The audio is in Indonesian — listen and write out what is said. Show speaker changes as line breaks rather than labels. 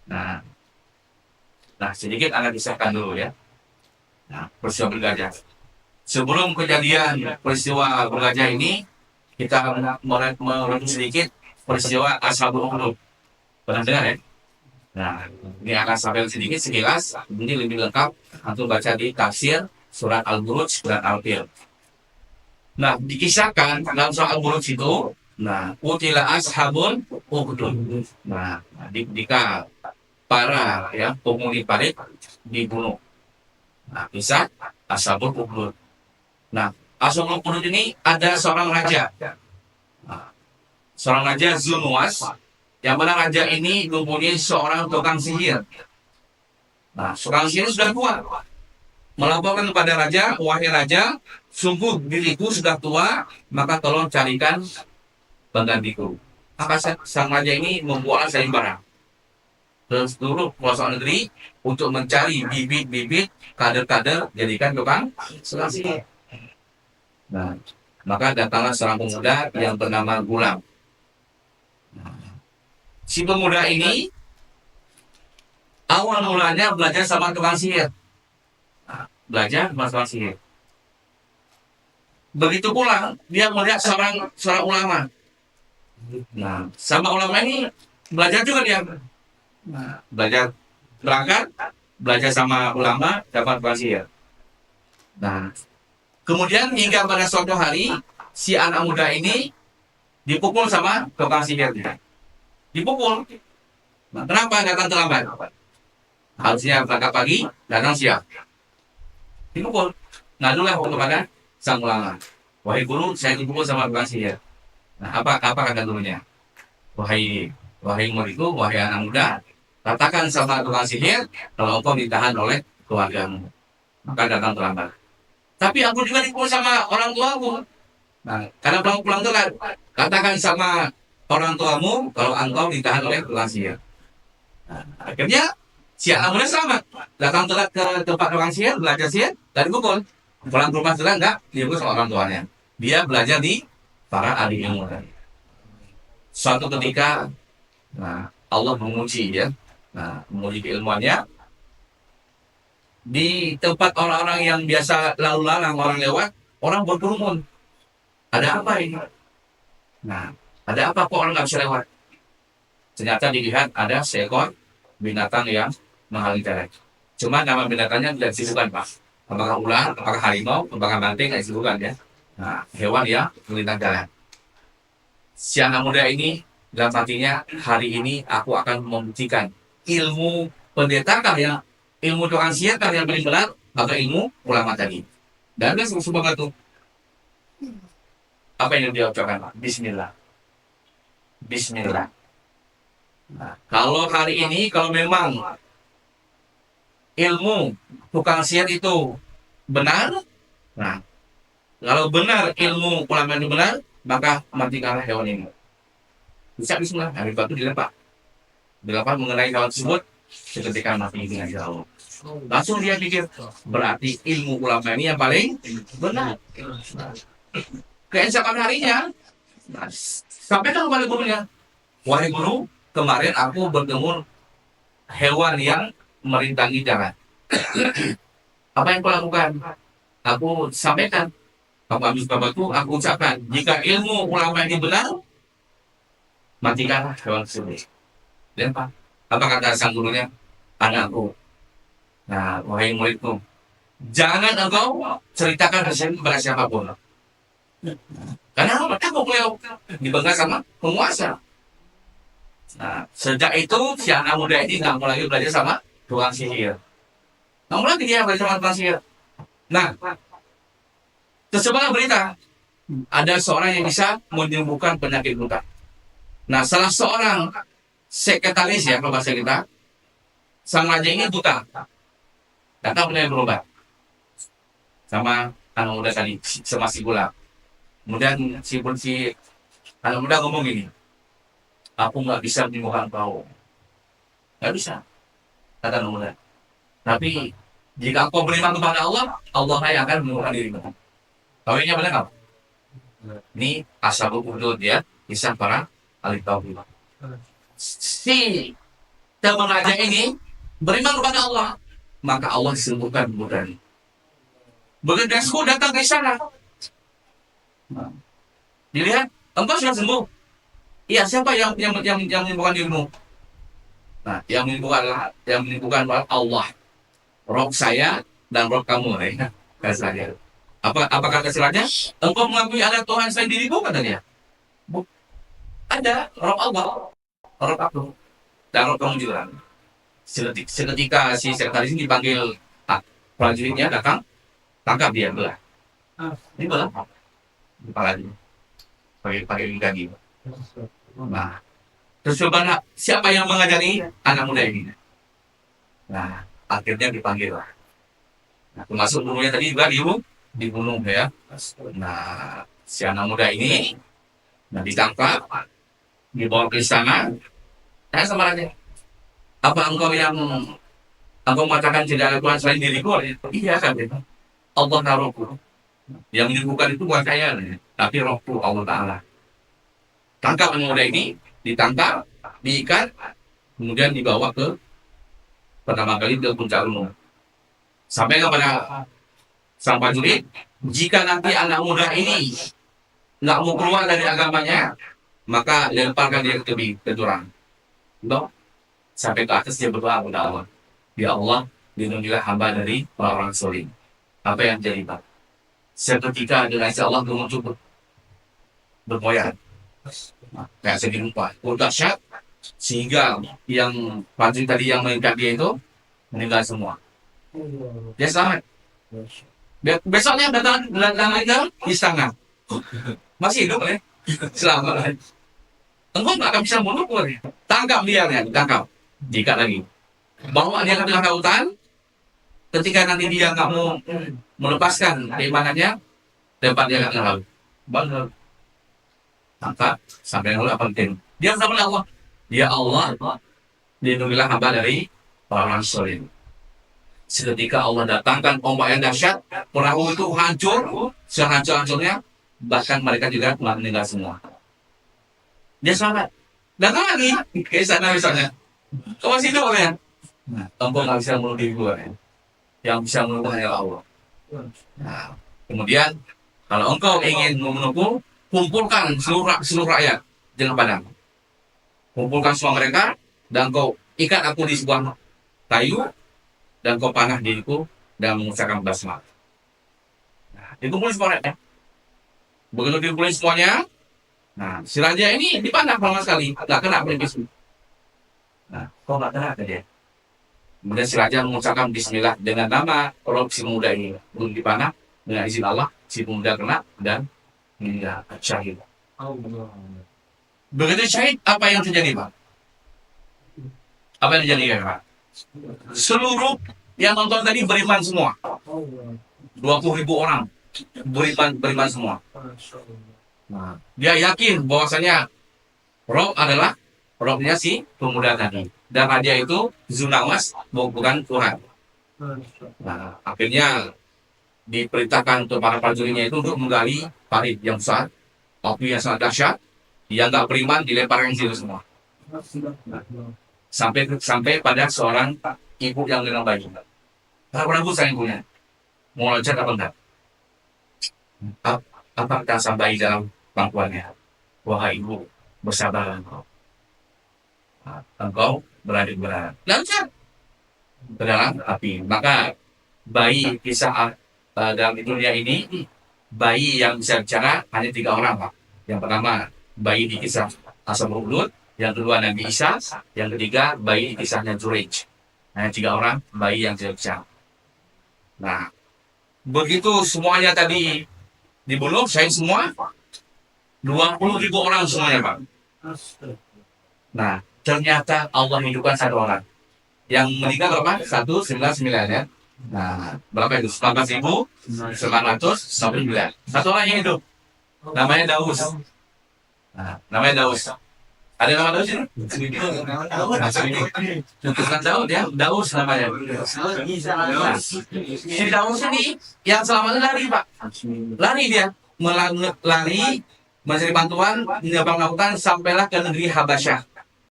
Nah, nah sedikit Anda kisahkan dulu ya. Nah, peristiwa bergajah. Sebelum kejadian peristiwa bergajah ini, kita merenung sedikit peristiwa Ashabul Ukhdud. Pernah dengar ya? Nah, ini akan sampai sedikit sekilas, ini lebih lengkap. Antum baca di tafsir surat Al-Buruj dan Al-Fil. Nah, dikisahkan dalam surat Al-Buruj itu, nah, utila ashabun ukhdud. Nah, ketika para ya penghuni parit dibunuh. Nah, kisah ashabul ukhdud. Nah, ashabul ukhdud ini ada seorang raja. Nah, seorang raja Zunuwas, yang mana raja ini mempunyai seorang tukang sihir. Nah, tukang sihir sudah tua, melaporkan kepada raja, wahai raja, sungguh diriku sudah tua, maka tolong carikan penggantiku. Maka sang raja ini membuat sayembara ke seluruh pelosok negeri untuk mencari bibit-bibit kader-kader jadikan tukang sihir. Nah, maka datanglah seorang pemuda yang bernama Gulam. Si pemuda ini awal mulanya belajar sama tukang sihir. Nah, belajar sama tukang sihir. Begitu pula dia melihat seorang ulama. Nah, sama ulama ini belajar juga dia. Nah, belajar berangkat, belajar sama ulama, dapat tukang sihir. Nah, kemudian hingga pada suatu hari si anak muda ini dipukul sama tukang sihirnya. Dipukul. Nah, kenapa datang terlambat? Harusnya berangkat pagi, datang siang. Dipukul. Ngadulah kepada sang ulama. Wahai guru, saya dipukul sama tukang sihir. Nah, apa kata gurunya? Wahai muridku, wahai anak muda, katakan sama tukang sihir kalau engkau ditahan oleh keluargamu. Maka datang terlambat. Tapi aku juga dipukul sama orang tuaku. Nah, karena pulang itu kan, katakan sama orang tuamu kalau engkau ditahan oleh tukang sihir. Nah, akhirnya si anak muda selamat. Datang telat ke tempat tukang sihir, belajar sihir, dan pukul. Pulang ke rumah setelah enggak, dia pukul sama orang tuanya. Dia belajar di para ahli ilmu. Suatu ketika, nah, Allah menguji ya, nah, menguji keilmuannya di tempat orang-orang yang biasa lalu lalang orang lewat, orang berkerumun. Ada apa ini? Nah, ada apa kok orang nggak bisa lewat? Ternyata dilihat ada seekor binatang yang menghalangi jalan. Cuma nama binatangnya tidak disebutkan, Pak. Apakah ular, apakah harimau, apakah banteng, nggak disebutkan ya. Nah, hewan yang melintang jalan. Si anak muda ini dalam hatinya, hari ini aku akan membuktikan ilmu pendeta yang ilmu tukang sihir yang paling benar atau ilmu ulama tadi. Dan dia semua itu. Apa yang dia ucapkan, Pak? Bismillah. Bismillah. Nah, kalau hari ini, kalau memang ilmu tukang sihir itu benar, nah, kalau benar ilmu ulama itu benar, maka matikanlah hewan ini. Bisa bismillah, hari batu dilempar. Dilempar mengenai hewan tersebut, seketika mati dengan Allah. Langsung dia pikir, berarti ilmu ulama ini yang paling benar. Keesokan harinya, sampai kepada gurunya, wahai guru, kemarin aku bertemu hewan yang merintangi jalan. Apa yang kau lakukan? Aku sampaikan. Kamu habis babatku, aku ucapkan, jika ilmu ulama ini benar, matikanlah hewan tersebut. Dan apa kata sang gurunya? Anakku. Nah, wahai muridku, jangan engkau ceritakan resep kepada siapapun. Karena apa? Takut beliau dibangga sama penguasa. Nah, sejak itu si anak muda ini nggak mau lagi belajar sama tukang sihir. Nggak mau lagi dia belajar sama tukang sihir. Nah, tersebarlah berita ada seorang yang bisa menyembuhkan penyakit buta. Nah, salah seorang sekretaris ya kalau bahasa kita, sang raja ini buta. Datang mulai berobat sama anak muda tadi, sama si Gulam. Kemudian si anak muda ngomong gini, aku nggak bisa menyembuhkan kau. Nggak bisa, kata anak muda. Tapi jika kau beriman kepada Allah, Allah yang akan menyembuhkan dirimu. Tahunya benar nggak? Ini ashabul ukhdud ya, kisah para ahli tauhid. Si teman raja ini beriman kepada Allah, maka Allah sembuhkan kemudian. Begitu dia sembuh, datang ke istana. Nah, dilihat, engkau sudah sembuh. Iya, siapa yang menyembuhkan dirimu? Nah, yang menyembuhkan adalah Allah. Roh saya dan roh kamu, ya. Kata saya. Apa kata istilahnya? Engkau mengakui ada Tuhan selain diriku, katanya. Ada roh Allah, roh aku, dan roh kamu juga. Seketika si sekretaris ini dipanggil prajuritnya datang, tangkap dia belah. Ini belah, kepalanya, pakai kaki. Nah, terus coba siapa yang mengajari anak muda ini? Nah, akhirnya dipanggil lah. Nah, termasuk gurunya tadi juga dibunuh ya. Nah, si anak muda ini ditangkap, dibawa ke istana. Tanya sama raja, apa engkau mengatakan tidak ada Tuhan selain diriku? Iya kan, Allah dan rohku. Yang menyembuhkan itu bukan saya, tapi rohku, Allah Ta'ala. Tangkap anak muda ini, ditangkap, diikat, kemudian dibawa ke pertama kali ke puncak gunung. Sampai kepada sang prajurit, jika nanti anak muda ini nggak mau keluar dari agamanya, maka lemparkan dia ke tebing, ke jurang. Sampai ke atas dia berdoa kepada Allah. Ya Allah, lindungilah hamba dari orang-orang zalim. Apa yang jadi, Pak? Seketika dengan insya Allah muncul bergoyang. Kayak sedih lupa. Dahsyat sehingga yang prajurit tadi yang mengikat dia itu meninggal semua. Dia selamat. Besoknya datang lagi ke istana. Masih hidup ya? Selamat. Engkau nggak akan bisa bunuhku. Tangkap dia, tangkap. Diikat lagi. Bawa dia ke tengah hutan. Ketika nanti dia nggak mau melepaskan keimanannya, tempat dia ke tengah laut. Benar. Tangkap sampai lalu apa penting? Dia sama Allah. Ya Allah, lindungilah hamba dari orang zalim. Seketika Allah datangkan ombak yang dahsyat, perahu itu hancur, sehancur-hancurnya, bahkan mereka juga meninggal semua. Dia selamat. Datang lagi ke istana misalnya. Kau masih hidup ya? Nah, engkau nggak bisa membunuh diri gue. Yang bisa membunuh hanya Allah. Nah, kemudian kalau engkau ingin membunuhku, kumpulkan seluruh rakyat, jangan padam. Kumpulkan semua mereka dan kau ikat aku di sebuah kayu dan kau panah diriku dan mengucapkan basmalah. Nah, dikumpulin semua rakyat. Begitu dikumpulin semuanya, nah si raja ini dipanah sama sekali, nggak kena pelipis. Nah, kok nggak kena dia? Kemudian si raja mengucapkan Bismillah dengan nama roh si muda ini. Belum dipanah, dengan izin Allah, si muda kena dan meninggal syahid. Begitu syahid, apa yang terjadi, Pak? Apa yang terjadi, Pak? Seluruh yang nonton tadi beriman semua. 20.000 orang beriman semua. Nah, dia yakin bahwasanya roh adalah rohnya si pemuda tadi. Dan raja itu Zunawas, bukan Tuhan. Nah, akhirnya diperintahkan untuk para prajuritnya itu untuk menggali parit yang besar, api yang sangat dahsyat. Yang nggak beriman dilemparkan situ semua. Nah, sampai pada seorang ibu yang dengan bayi. Ragu-ragu sang ibunya mau loncat apa enggak? Apa kata bayi dalam pangkuannya? Wahai ibu, bersabarlah engkau. Engkau berat. Loncat ke dalam api. Maka bayi kisah dalam dunia ini, bayi yang bisa bicara hanya 3 orang, Pak. Yang pertama, bayi di kisah Ashabul Ukhdud, yang kedua Nabi Isa, yang ketiga bayi di kisahnya Jurayj. Hanya 3 orang bayi yang bisa bicara. Nah, begitu semuanya tadi dibunuh, syahid semua, 20.000 orang semuanya, Pak. Nah, ternyata Allah hidupkan 1 orang. Yang meninggal berapa? 199 ya. Nah, berapa itu? 18.999. 1 orang yang hidup. Namanya Daus. Nah, namanya Daus. Ada nama Daus ini? Bukan Daud ya, Daus namanya. Nah, si Daus ini yang selama lari, Pak. Lari dia. Lari, mencari bantuan, menyeberang lautan, sampailah ke negeri Habasyah.